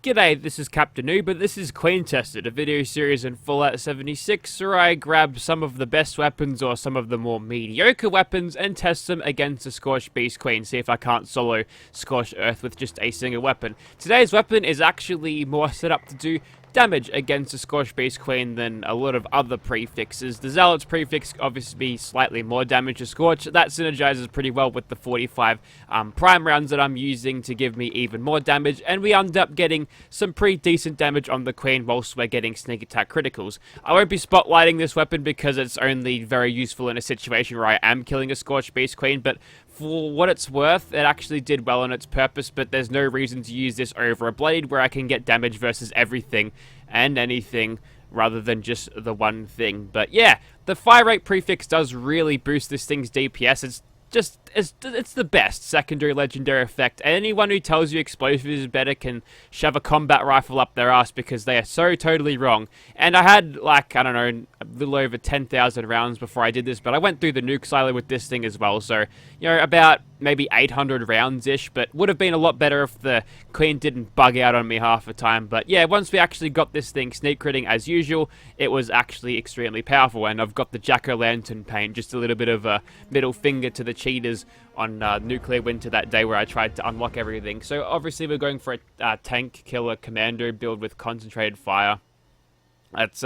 G'day, this is Captainoob, but this is Queen Tested, a video series in Fallout 76 where I grab some of the best weapons or some of the more mediocre weapons and test them against a Scorched Beast Queen, see if I can't solo Scorched Earth with just a single weapon. Today's weapon is actually more set up to do damage against a Scorched Beast Queen than a lot of other prefixes. The Zealots prefix obviously be slightly more damage to Scorch. That synergizes pretty well with the 45 prime rounds that I'm using to give me even more damage, and we end up getting some pretty decent damage on the Queen whilst we're getting sneak attack criticals. I won't be spotlighting this weapon because it's only very useful in a situation where I am killing a Scorched Beast Queen, but for what it's worth, it actually did well on its purpose, but there's no reason to use this over a blade where I can get damage versus everything and anything rather than just the one thing. But yeah, the fire rate prefix does really boost this thing's DPS. It's the best secondary legendary effect. Anyone who tells you explosives is better can shove a combat rifle up their ass because they are so totally wrong. And I had, like, I don't know, a little over 10,000 rounds before I did this, but I went through the nuke silo with this thing as well, so, you know, about maybe 800 rounds-ish, but would have been a lot better if the Queen didn't bug out on me half the time. But yeah, once we actually got this thing sneak critting as usual, it was actually extremely powerful, and I've got the jack-o'-lantern paint, just a little bit of a middle finger to the cheaters on Nuclear Winter that day where I tried to unlock everything. So obviously we're going for a tank killer commando build with concentrated fire. That's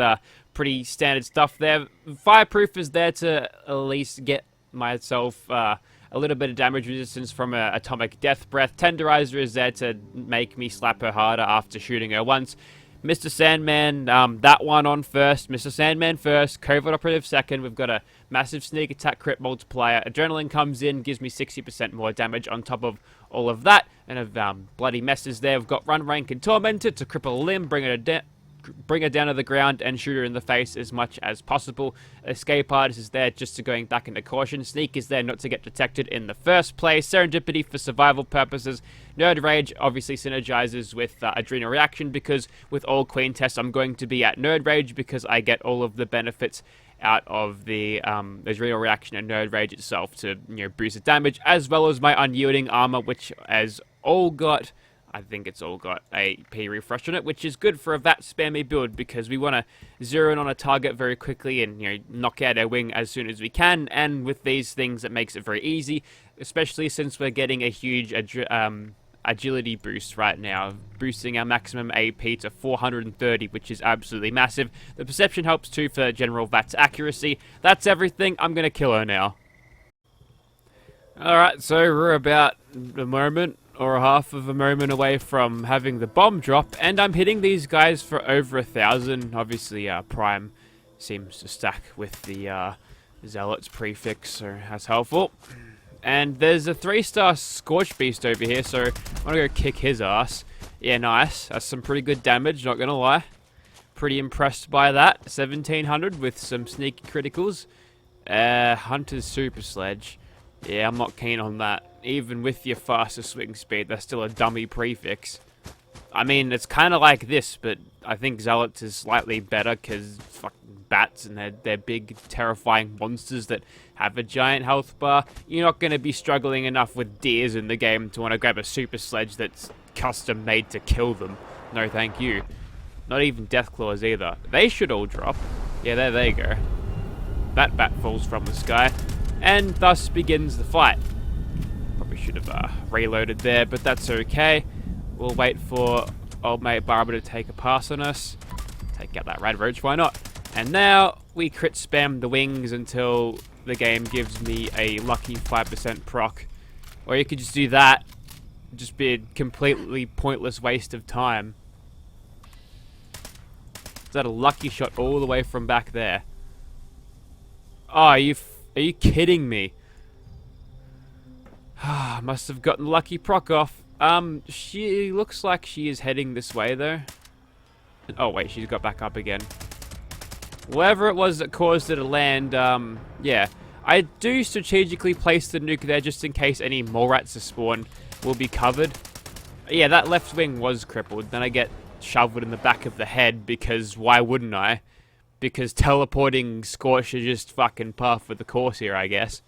pretty standard stuff there. Fireproof is there to at least get myself a little bit of damage resistance from Atomic Death Breath. Tenderizer is there to make me slap her harder after shooting her once. Mr. Sandman, that one on first. Mr. Sandman first. Covert Operative second. We've got a massive sneak attack crit multiplier. Adrenaline comes in, gives me 60% more damage on top of all of that. And of bloody messes there. We've got Run, Rank, and Tormentor to cripple a limb, bring her down to the ground and shoot her in the face as much as possible. Escape Artist is there just to going back into caution. Sneak is there not to get detected in the first place. Serendipity for survival purposes. Nerd Rage obviously synergizes with Adrenal Reaction because with all Queen tests I'm going to be at Nerd Rage because I get all of the benefits out of the Adrenal Reaction and Nerd Rage itself to, you know, boost the damage, as well as my Unyielding Armor, which has all got, I think it's all got a P refresh on it, which is good for a VAT spammy build because we want to zero in on a target very quickly and, you know, knock out our wing as soon as we can. And with these things, it makes it very easy, especially since we're getting a huge agility boost right now, boosting our maximum AP to 430, which is absolutely massive. The perception helps too for general VAT's accuracy. That's everything. I'm gonna kill her now. Alright, so we're about a moment or half of a moment away from having the bomb drop, and I'm hitting these guys for over 1,000. Obviously, Prime seems to stack with the Zealots prefix, so that's helpful. And there's a 3-star Scorched Beast over here, so I'm gonna go kick his ass. Yeah, nice. That's some pretty good damage, not gonna lie. Pretty impressed by that. 1,700 with some sneaky criticals. Hunter's Super Sledge. Yeah, I'm not keen on that. Even with your faster swing speed, that's still a dummy prefix. I mean, it's kind of like this, but I think Zealots is slightly better because fucking bats and they're big, terrifying monsters that have a giant health bar. You're not going to be struggling enough with deers in the game to want to grab a super sledge that's custom made to kill them. No, thank you. Not even Deathclaws either. They should all drop. Yeah, there they go. That bat falls from the sky. And thus begins the fight. Probably should have reloaded there, but that's okay. We'll wait for old mate Barber to take a pass on us. Take out that Rad Roach, why not? And now we crit spam the wings until the game gives me a lucky 5% proc. Or you could just do that. Just be a completely pointless waste of time. Is that a lucky shot all the way from back there? Oh, are you kidding me? Must have gotten lucky proc off. She looks like she is heading this way, though. Oh, wait, she's got back up again. Whatever it was that caused her to land, yeah. I do strategically place the nuke there just in case any mole rats are spawned will be covered. Yeah, that left wing was crippled. Then I get shoveled in the back of the head because why wouldn't I? Because teleporting Scorch is just fucking par for the course here, I guess.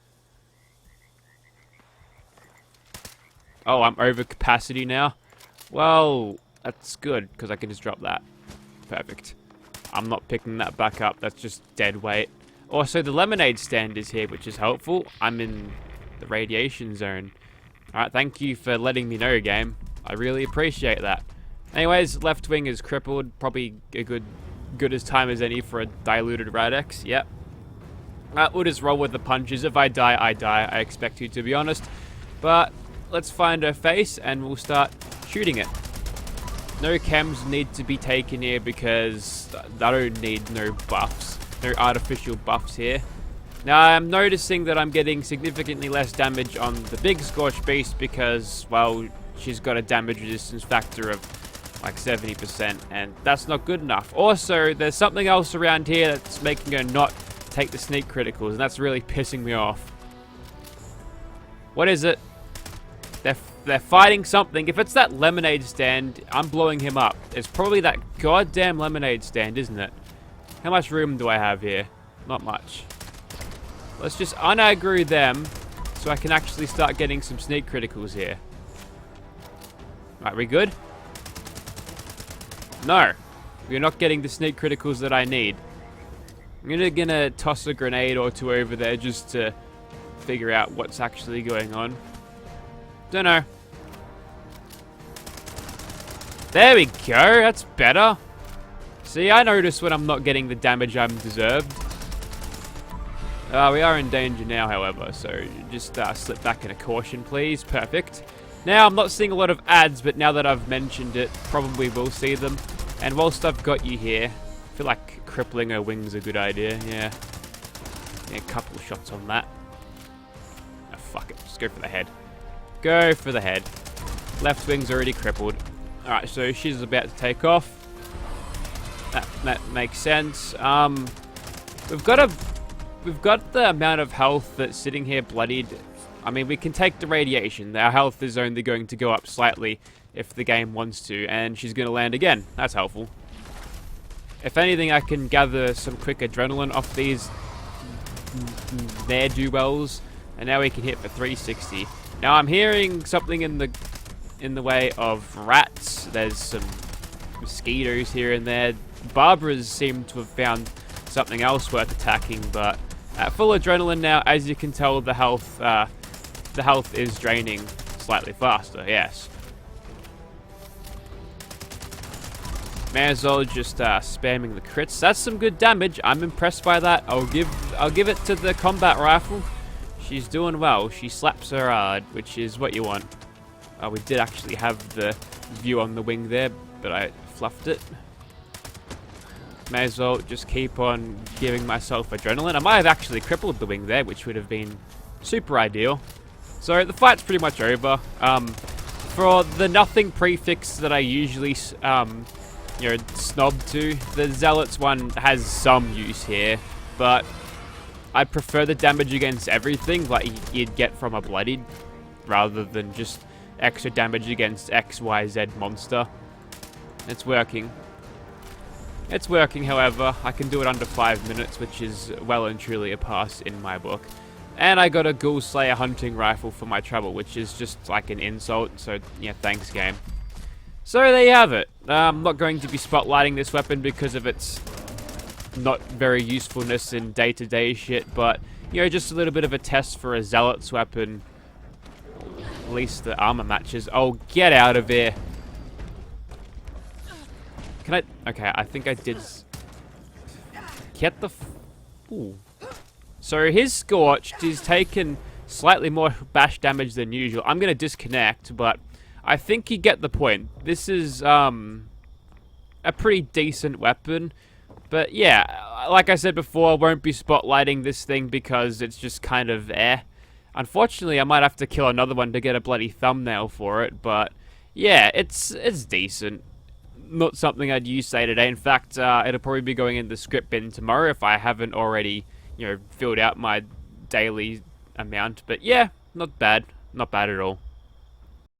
Oh, I'm over capacity now. Well, That's good, because I can just drop that. Perfect. I'm not picking that back up. That's just dead weight. Also, the lemonade stand is here, which is helpful. I'm in the radiation zone. Alright, thank you for letting me know, game. I really appreciate that. Anyways, left wing is crippled. Probably a good as time as any for a diluted Radex. Yep. We'll just roll with the punches. If I die, I die. I expect you, to be honest. But let's find her face and we'll start shooting it. No chems need to be taken here because I don't need no buffs. No artificial buffs here. Now I'm noticing that I'm getting significantly less damage on the big Scorched Beast because, well, she's got a damage resistance factor of like 70% and that's not good enough. Also, there's something else around here that's making her not take the sneak criticals and that's really pissing me off. What is it? They're fighting something. If it's that lemonade stand, I'm blowing him up. It's probably that goddamn lemonade stand, isn't it? How much room do I have here? Not much. Let's just unaggro them so I can actually start getting some sneak criticals here. Right, we good? No. We're not getting the sneak criticals that I need. I'm gonna toss a grenade or two over there just to figure out what's actually going on. Don't know. There we go. That's better. See, I notice when I'm not getting the damage I'm deserved. We are in danger now, however, so just slip back in a caution, please. Perfect. Now, I'm not seeing a lot of ads, but now that I've mentioned it, probably will see them. And whilst I've got you here, I feel like crippling her wing's a good idea, yeah. A couple of shots on that. Oh, fuck it. Just go for the head. Go for the head. Left wing's already crippled. Alright, so she's about to take off. That makes sense. We've got the amount of health that's sitting here bloodied. I mean, we can take the radiation. Our health is only going to go up slightly if the game wants to, and she's going to land again. That's helpful. If anything, I can gather some quick adrenaline off these ne'er-do-wells, and now we can hit for 360. Now I'm hearing something in the way of rats. There's some mosquitoes here and there. Barbaras seem to have found something else worth attacking, but at full adrenaline now, as you can tell, the health is draining slightly faster. Yes. May as well just spamming the crits. That's some good damage. I'm impressed by that. I'll give it to the combat rifle. She's doing well. She slaps her hard, which is what you want. We did actually have the view on the wing there, but I fluffed it. May as well just keep on giving myself adrenaline. I might have actually crippled the wing there, which would have been super ideal. So the fight's pretty much over. For the nothing prefix that I usually snob to, the Zealots one has some use here, but I prefer the damage against everything like you'd get from a bloodied, rather than just extra damage against XYZ monster. It's working. It's working, however. I can do it under 5 minutes, which is well and truly a pass in my book. And I got a Ghoul Slayer hunting rifle for my trouble, which is just like an insult, so yeah, thanks game. So there you have it. I'm not going to be spotlighting this weapon because of its not very usefulness in day-to-day shit, but, you know, just a little bit of a test for a Zealot's weapon. At least the armor matches. Oh, get out of here. Can I... Okay, I think I did... Get the... Ooh. So his Scorched is taken slightly more bash damage than usual. I'm going to disconnect, but I think you get the point. This is a pretty decent weapon. But yeah, like I said before, I won't be spotlighting this thing because it's just kind of Unfortunately, I might have to kill another one to get a bloody thumbnail for it, but yeah, it's decent. Not something I'd use say today. In fact, it'll probably be going in the script bin tomorrow if I haven't already, you know, filled out my daily amount. But yeah, not bad. Not bad at all.